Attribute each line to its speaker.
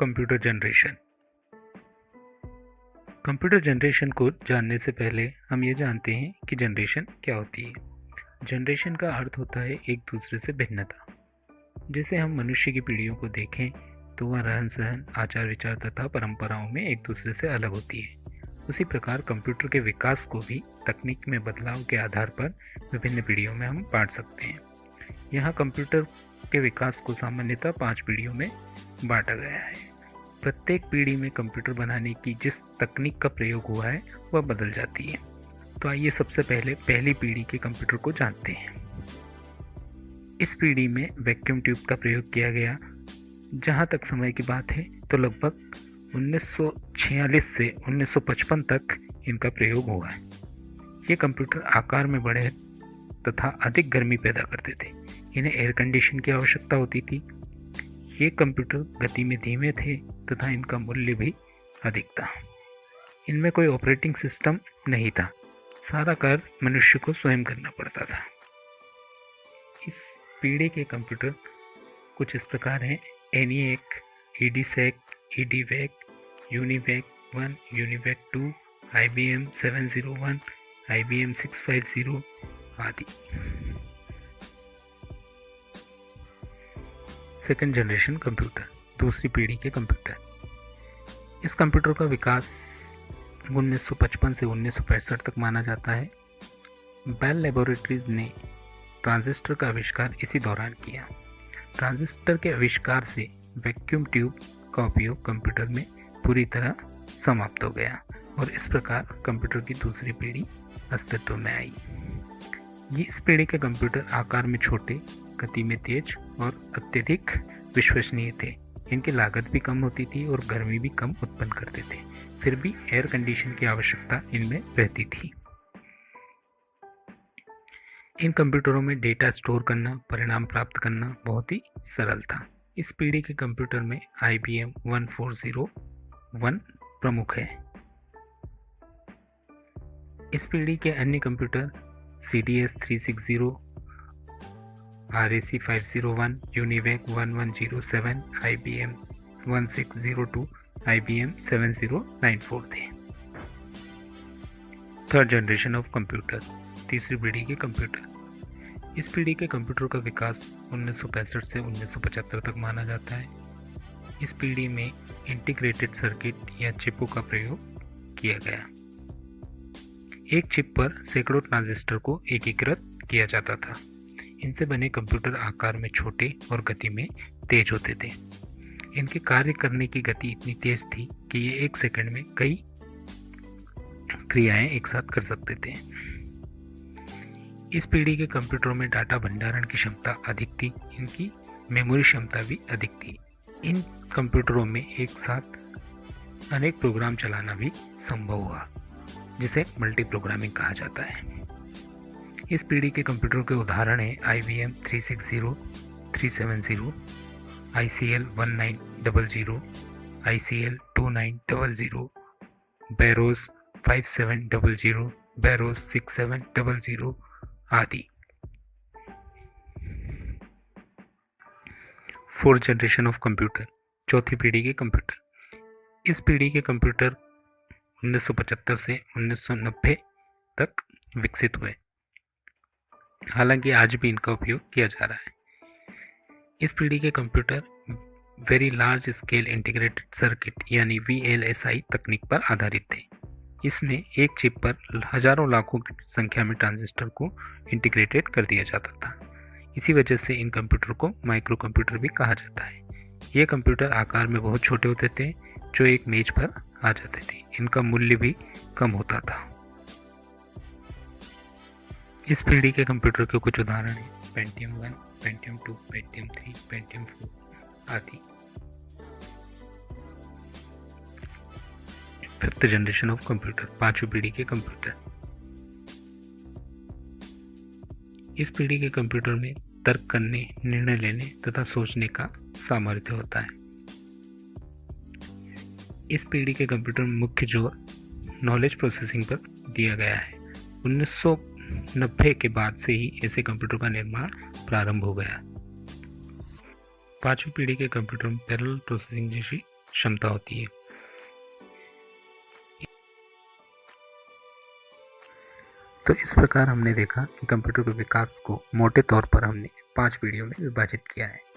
Speaker 1: Computer generation. Computer generation को जानने से पहले हम ये जानते हैं कि जनरेशन क्या होती है। जनरेशन का अर्थ होता है एक दूसरे से भिन्नता। जैसे हम मनुष्य की पीढ़ियों को देखें तो वह रहन सहन, आचार विचार तथा परंपराओं में एक दूसरे से अलग होती है। उसी प्रकार कंप्यूटर के विकास को भी तकनीक में बदलाव के आधार पर विभिन्न पीढ़ियों में हम बांट सकते हैं। यहाँ कंप्यूटर के विकास को सामान्यतः 5 पीढ़ियों में बांटा गया है। प्रत्येक पीढ़ी में कंप्यूटर बनाने की जिस तकनीक का प्रयोग हुआ है वह बदल जाती है। तो आइए सबसे पहले पहली पीढ़ी के कंप्यूटर को जानते हैं। इस पीढ़ी में वैक्यूम ट्यूब का प्रयोग किया गया। जहाँ तक समय की बात है तो लगभग 1946 से 1955 तक इनका प्रयोग हुआ है। ये कंप्यूटर आकार में बड़े तथा अधिक गर्मी पैदा करते थे। इन्हें एयर कंडीशन की आवश्यकता होती थी। ये कंप्यूटर गति में धीमे थे तथा इनका मूल्य भी अधिक था। इनमें कोई ऑपरेटिंग सिस्टम नहीं था। सारा कार्य मनुष्य को स्वयं करना पड़ता था। इस पीढ़ी के कंप्यूटर कुछ इस प्रकार हैं: ENIAC, EDSEC, EDVAC, UNIVAC 1, UNIVAC 2, IBM 701, IBM 650 आदि। सेकेंड जनरेशन कंप्यूटर, दूसरी पीढ़ी के कंप्यूटर। इस कंप्यूटर का विकास 1955 से 1965 तक माना जाता है। बेल लैबोरेटरीज ने ट्रांजिस्टर का आविष्कार इसी दौरान किया। ट्रांजिस्टर के आविष्कार से वैक्यूम ट्यूब का उपयोग कंप्यूटर में पूरी तरह समाप्त हो गया और इस प्रकार कंप्यूटर की दूसरी पीढ़ी अस्तित्व में आई। इस पीढ़ी के कंप्यूटर आकार में छोटे, गति में तेज और अत्यधिक विश्वसनीय थे। इनकी लागत भी कम होती थी और गर्मी भी कम उत्पन्न करते थे। फिर भी एयर कंडीशन की आवश्यकता इनमें रहती थी। इन कंप्यूटरों में डेटा स्टोर करना, परिणाम प्राप्त करना बहुत ही सरल था। इस पीढ़ी के कंप्यूटर में IBM 1401 प्रमुख है। इस पीढ़ी के अन्य computer CDS 360, RAC 501, UNIVAC 1107, IBM 1602, IBM 7094 थे। थर्ड जनरेशन ऑफ कंप्यूटर, तीसरी पीढ़ी के कंप्यूटर। इस पीढ़ी के कंप्यूटर का विकास 1965 से 1975 तक माना जाता है। इस पीढ़ी में इंटीग्रेटेड सर्किट या चिपों का प्रयोग किया गया। एक चिप पर सैकड़ों ट्रांजिस्टर को एकीकृत किया जाता था। इनसे बने कंप्यूटर आकार में छोटे और गति में तेज होते थे। इनके कार्य करने की गति इतनी तेज थी कि ये 1 सेकंड में कई क्रियाएं एक साथ कर सकते थे। इस पीढ़ी के कंप्यूटरों में डाटा भंडारण की क्षमता अधिक थी। इनकी मेमोरी क्षमता भी अधिक थी। इन कंप्यूटरों में एक साथ अनेक प्रोग्राम चलाना भी संभव हुआ, जिसे मल्टी प्रोग्रामिंग कहा जाता है। इस पीढ़ी के कंप्यूटर के उदाहरण हैं IBM 360, 370, ICL 1900, ICL 2900, Barrows 5700, Barrows 6700 आदि। फोर्थ जनरेशन ऑफ कंप्यूटर, चौथी पीढ़ी के कंप्यूटर। इस पीढ़ी के कंप्यूटर 1975 से 1990 तक विकसित हुए। हालांकि आज भी इनका उपयोग किया जा रहा है। इस पीढ़ी के computer very large scale integrated circuit यानी VLSI तकनीक पर आधारित थे। इसमें एक चिप पर हजारों लाखों की संख्या में ट्रांजिस्टर को इंटीग्रेटेड कर दिया जाता था। इसी वजह से इन कंप्यूटर को माइक्रो कंप्यूटर भी कहा जाता है। ये कंप्यूटर आकार में बहुत छोटे होते थे, जो एक मेज पर आ जाते थे। इनका मूल्य भी कम होता था। इस पीढ़ी के कंप्यूटर के कुछ उदाहरण हैं Pentium 1, Pentium 2, Pentium 3, Pentium 4 आदि। फिफ्थ जनरेशन ऑफ कंप्यूटर, पांचवी पीढ़ी के कंप्यूटर। इस पीढ़ी के कंप्यूटर में तर्क करने, निर्णय लेने तथा सोचने का सामर्थ्य होता है। इस पीढ़ी के कंप्यूटर में मुख्य जोर नॉलेज प्रोसेसिंग पर दिया गया है। 1990 के बाद से ही ऐसे कंप्यूटर का निर्माण प्रारंभ हो गया। पांचवी पीढ़ी के कंप्यूटर में पैरेलल प्रोसेसिंग जैसी क्षमता होती है। तो इस प्रकार हमने देखा कि कंप्यूटर के विकास को मोटे तौर पर हमने 5 पीढ़ियों में विभाजित किया है।